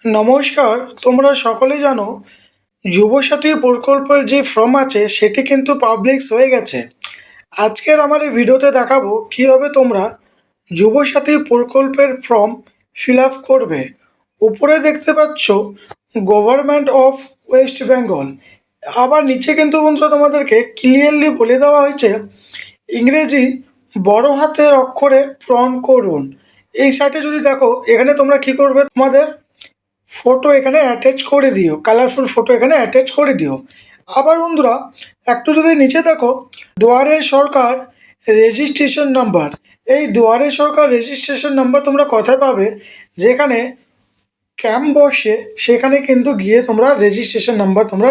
নমস্কার। তোমরা সকলেই জানো যুবসাথী প্রকল্পের যে ফর্ম আছে সেটি কিন্তু পাবলিশ হয়ে গেছে। আজকের আমার এই ভিডিওতে দেখাবো কীভাবে তোমরা যুবসাথী প্রকল্পের ফর্ম ফিল আপ করবে। উপরে দেখতে পাচ্ছ গভর্নমেন্ট অফ ওয়েস্ট বেঙ্গল, আবার নিচে কিন্তু বন্ধুরা তোমাদেরকে ক্লিয়ারলি বলে দেওয়া হয়েছে ইংরেজি বড় হাতের অক্ষরে পূরণ করুন। এই সাইটে যদি দেখো, এখানে তোমরা কি করবে, তোমাদের ফটো এখানে অ্যাটাচ করে দিও, কালারফুল ফটো এখানে অ্যাটাচ করে দিও। আবার বন্ধুরা একটু যদি নিচে দেখো, দুয়ারে সরকার রেজিস্ট্রেশন নাম্বার, এই দুয়ারে সরকার রেজিস্ট্রেশন নাম্বার তোমরা কোথায় পাবে, যেখানে ক্যাম্প বসে সেখানে কিন্তু গিয়ে তোমরা রেজিস্ট্রেশন নাম্বার তোমরা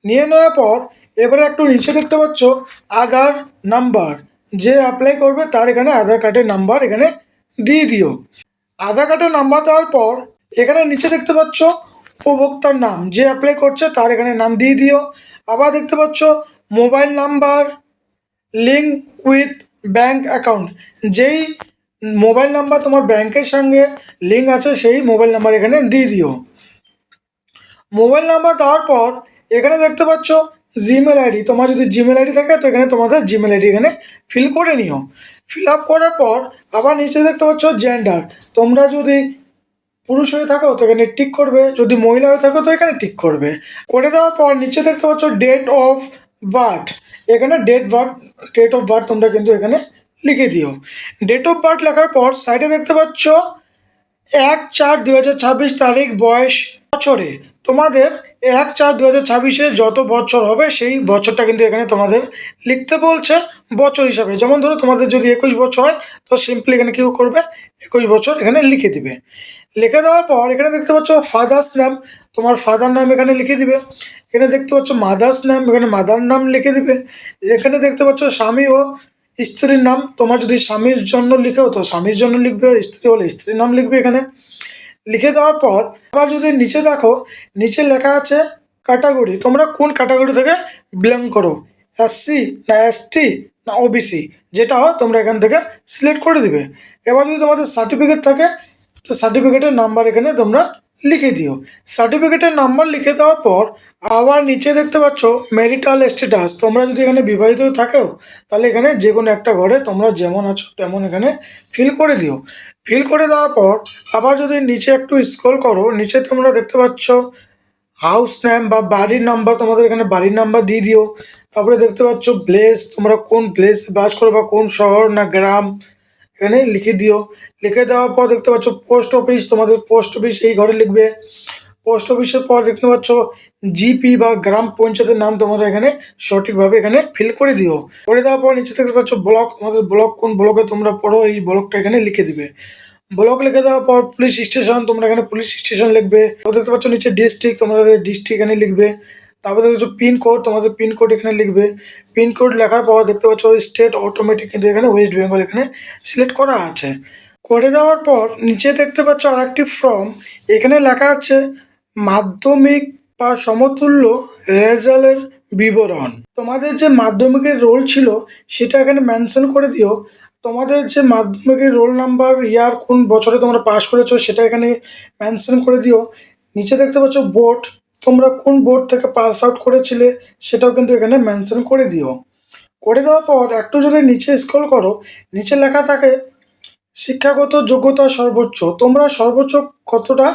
নিয়ে নেওয়ার পর এবারে একটু নিচে দেখতে পাচ্ছ আধার নাম্বার, যে অ্যাপ্লাই করবে তার এখানে আধার কার্ডের নাম্বার এখানে দিয়ে দিও। আধার কার্ডের নাম্বার দেওয়ার পর এখানে নিচে দেখতে পাচ্ছ উপভোক্তার নাম, যে অ্যাপ্লাই করছে তার এখানে নাম দিয়ে দিও। আবার দেখতে পাচ্ছ mobile number link with bank account, যেই মোবাইল নাম্বার তোমার ব্যাংকের সঙ্গে লিঙ্ক আছে সেই মোবাইল নাম্বার এখানে দিয়ে দিও। মোবাইল নাম্বার দেওয়ার পর এখানে দেখতে পাচ্ছ জিমেল আইডি, তোমার যদি জিমেল আইডি থাকে তো এখানে তোমাদের জিমেল আইডি এখানে ফিল করে নিও। ফিল আপ করার পর আবার নিচে দেখতে পাচ্ছ জেন্ডার, তোমরা যদি পুরুষ হয়ে থাকো তো এখানে টিক করবে, যদি মহিলা হয়ে থাকো তো এখানে টিক করবে। করে দেওয়ার পর নিচে দেখতে পাচ্ছ ডেট অফ বার্থ, এখানে ডেট অফ বার্থ তোমরা কিন্তু এখানে লিখে দিও। ডেট অফ বার্থ লেখার পর সাইডে দেখতে পাচ্ছ 1/4/2026 তারিখ, বয়স বছরে তোমাদের 1/4/2026 যত বছর হবে সেই বছরটা কিন্তু এখানে তোমাদের লিখতে বলছে বছর হিসাবে। যেমন ধরো তোমাদের যদি 21 বছর হয় তো সিম্পলি এখানে কী করবে, 21 বছর এখানে লিখে দিবে। লিখে দেওয়ার পর এখানে দেখতে পাচ্ছ ফাদার্স নাম, তোমার ফাদার নাম এখানে লিখে দিবে। এখানে দেখতে পাচ্ছ মাদার্স নাম, এখানে মাদার নাম লিখে দিবে। এখানে দেখতে পাচ্ছ স্বামী ও স্ত্রীর নাম, তোমার যদি স্বামীর জন্য লিখেও তো স্বামীর জন্য লিখবে, স্ত্রী হলে স্ত্রীর নাম লিখবে এখানে। লিখে দেওয়ার পর আবার যদি নিচে দেখো, নিচে লেখা আছে ক্যাটাগরি, তোমরা কোন ক্যাটাগরি থেকে বিলং করো, এসসি না এসটি না ওবিসি, যেটা হয় তোমরা এখান থেকে সিলেক্ট করে দিবে। এবার যদি তোমাদের সার্টিফিকেট থাকে তো সার্টিফিকেটের নাম্বার এখানে তোমরা লিখে দিও। সার্টিফিকেটের নাম্বার লিখে দেওয়ার পর আবার নিচে দেখতে পাচ্ছ ম্যারিটাল স্ট্যাটাস, তোমরা যদি এখানে বিবাহিত থাকো তাহলে এখানে যে কোনো একটা ঘরে তোমরা যেমন আছো তেমন এখানে ফিল করে দিও। ফিল করে দেওয়ার পর আবার যদি নিচে একটু স্ক্রল করো, নিচে তোমরা দেখতে পাচ্ছ হাউস নেম বা বাড়ির নাম্বার, তোমাদের এখানে বাড়ির নাম্বার দিয়ে দিও। তারপরে দেখতে পাচ্ছ প্লেস, তোমরা কোন প্লেস বাস করো বা কোন শহর না গ্রাম এখানে লিখে দিও। লিখে দেওয়ার পর দেখতে পাচ্ছ পোস্ট অফিস, তোমাদের পোস্ট অফিস এই ঘরে লিখবে। পোস্ট অফিসের পর দেখতে পাচ্ছ জিপি বা গ্রাম পঞ্চায়েতের নাম তোমরা এখানে সঠিকভাবে এখানে ফিল করে দিও। করে দেওয়ার পর নিচে দেখতে পাচ্ছ ব্লক, তোমাদের ব্লক কোন ব্লকে তোমরা পড়ো এই ব্লকটা এখানে লিখে দিবে। ব্লক লিখে দেওয়ার পর পুলিশ স্টেশন, তোমরা এখানে পুলিশ স্টেশন লিখবে। দেখতে পাচ্ছ নিচে ডিস্ট্রিক্ট, তোমরা ডিস্ট্রিক্ট এখানে লিখবে। তারপর দেখতে পাচ্ছ পিনকোড, তোমাদের পিনকোড এখানে লিখবে। পিনকোড লেখার পর দেখতে পাচ্ছ স্টেট অটোমেটিক কিন্তু এখানে ওয়েস্ট বেঙ্গল এখানে সিলেক্ট করা আছে। করে দেওয়ার পর নিচে দেখতে পাচ্ছ আর একটি ফর্ম, এখানে লেখা আছে মাধ্যমিক বা সমতুল্য রেজাল্টের বিবরণ। তোমাদের যে মাধ্যমিকের রোল ছিল সেটা এখানে মেনশন করে দিও। তোমাদের যে মাধ্যমিকের রোল নাম্বার, ইয়ার কোন বছরে তোমরা পাস করেছো সেটা এখানে মেনশন করে দিও। নিচে দেখতে পাচ্ছ বোর্ড, তোমরা কোন বোর্ড থেকে পাস আউট করেছিলে সেটাও কিন্তু এখানে মেনশন করে দিও। করে দেওয়ার পর একটু যদি নিচে স্ক্রল করো, নিচে লেখা থাকে শিক্ষাগত যোগ্যতা সর্বোচ্চ, তোমরা সর্বোচ্চ কতটা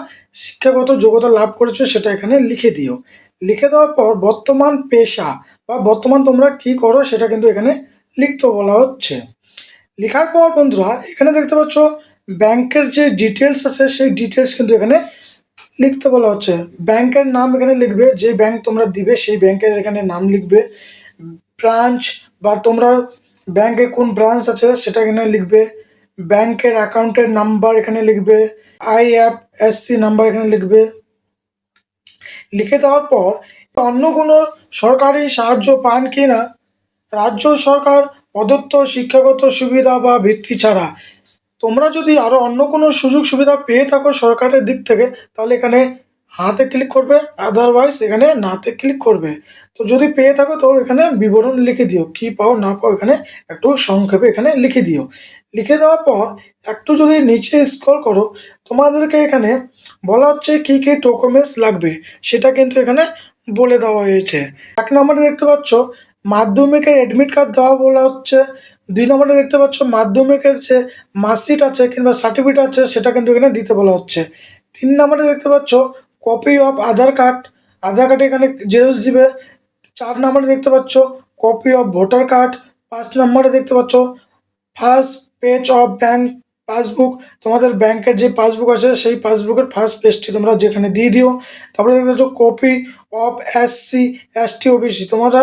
শিক্ষাগত যোগ্যতা লাভ করেছো সেটা এখানে লিখে দিও। লিখে দেওয়ার পর বর্তমান পেশা বা বর্তমান তোমরা কি করো সেটা কিন্তু এখানে লিখতে বলা হচ্ছে। লেখার পর বন্ধুরা এখানে দেখতে পাচ্ছ ব্যাংকের যে ডিটেলস আছে সেই ডিটেলস কিন্তু এখানে লিখতে বলা হচ্ছে। ব্যাংকের নাম এখানে লিখবে, যে ব্যাংক তোমরা দিবে সেই ব্যাংকের এখানে নাম লিখবে। ব্রাঞ্চ বা তোমরা ব্যাংকের কোন ব্রাঞ্চ আছে সেটা এখানে লিখবে। ব্যাংকের অ্যাকাউন্টের নাম্বার এখানে লিখবে। আইএফএসসি নাম্বার এখানে লিখবে। লিখে দেওয়ার পর অন্য কোনো সরকারি সাহায্য পান কি না, রাজ্য সরকার প্রদত্ত শিক্ষাগত সুবিধা বা ভিত্তি ছাড়া তোমরা যদি আরও অন্য কোনো সুযোগ সুবিধা পেয়ে থাকো সরকারের দিক থেকে তাহলে এখানে হাতে ক্লিক করবে, আদারওয়াইজ এখানে নাতে ক্লিক করবে। তো যদি পেয়ে থাকো তো এখানে বিবরণ লিখে দিও, কি পাও না পাও এখানে একটু সংক্ষেপে এখানে লিখে দিও। লিখে দেওয়ার পর একটু যদি নিচে স্ক্রল করো, তোমাদেরকে এখানে বলা হচ্ছে কি কি ডকুমেন্টস লাগবে, সেটা কিন্তু এখানে বলে দেওয়া হয়েছে। 1 নম্বরে দেখতে পাচ্ছ মাধ্যমিকের অ্যাডমিট কার্ড দেওয়া বলা হচ্ছে। 2 নম্বরে দেখতে পাচ্ছ মাধ্যমিকের যে মার্কশিট আছে কিংবা সার্টিফিকেট আছে সেটা কিন্তু এখানে দিতে বলা হচ্ছে। 3 নম্বরে দেখতে পাচ্ছ copy of Aadhaar card, Aadhaar card এখানে জেরক্স দিবে। 4 নম্বরে দেখতে পাচ্ছ কপি অফ ভোটার কার্ড। 5 নম্বরে দেখতে পাচ্ছ first page of bank passbook, তোমাদের ব্যাংকের যে পাসবুক আছে সেই পাসবুকের ফার্স্ট পেজটি তোমরা যেখানে দিয়ে দিও। তারপরে দেখতে পাচ্ছ copy of SC ST OBC, তোমরা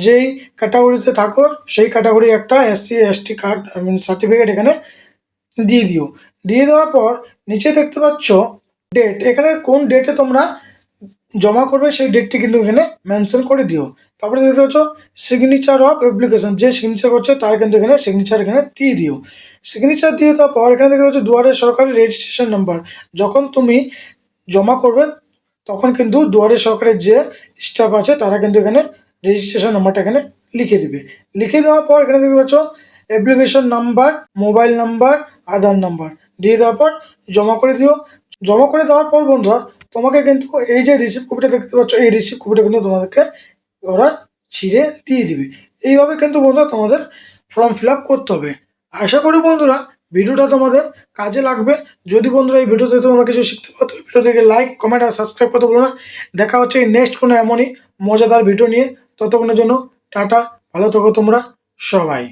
যেই ক্যাটাগরিতে থাকো সেই ক্যাটাগরি একটা এসসি এসটি কার্ড সার্টিফিকেট এখানে দিয়ে দিও। দিয়ে দেওয়ার পর নিচে দেখতে পাচ্ছ ডেট, এখানে কোন ডেটে তোমরা জমা করবে সেই ডেটটি কিন্তু এখানে মেনশন করে দিও। তারপরে দেখতে পাচ্ছ সিগনেচার অফ অ্যাপ্লিকেশন, যে সিগনেচার করছে তার কিন্তু এখানে সিগনেচার এখানে দিয়ে দিও। সিগনেচার দিয়ে দেওয়ার পর এখানে দেখতে পাচ্ছ দুয়ারে সরকারি রেজিস্ট্রেশন নাম্বার, যখন তুমি জমা করবে তখন কিন্তু দুয়ারে সরকারের যে স্টাফ আছে তারা কিন্তু এখানে রেজিস্ট্রেশন নাম্বারটা এখানে লিখে দিবে। লিখে দেওয়ার পর এখানে দেখতে পাচ্ছ অ্যাপ্লিকেশন নাম্বার, মোবাইল নাম্বার, আধার নাম্বার দিয়ে দেওয়ার পর জমা করে দিও। জমা করে দেওয়ার পর বন্ধুরা তোমাকে কিন্তু এই যে রিসিপ্ট কপিটা দেখতে পাচ্ছ এই রিসিপ্ট কপিটা কিন্তু তোমাদেরকে ওরা ছিঁড়ে দিয়ে দিবে। এইভাবে কিন্তু বন্ধুরা তোমাদের ফর্ম ফিল আপ করতে হবে। আশা করি বন্ধুরা ভিডিওটা তোমাদের কাজে লাগবে। যদি বন্ধুরা এই ভিডিওতে তোমরা কিছু শিখতে পারো তো ভিডিও থেকে লাইক কমেন্ট আর সাবস্ক্রাইব করতে বলো না। দেখা হচ্ছে নেক্সট কোনো এমনই মজাদার ভিডিও নিয়ে, ততক্ষণের জন্য টাটা, ভালো থাকো তোমরা সবাই।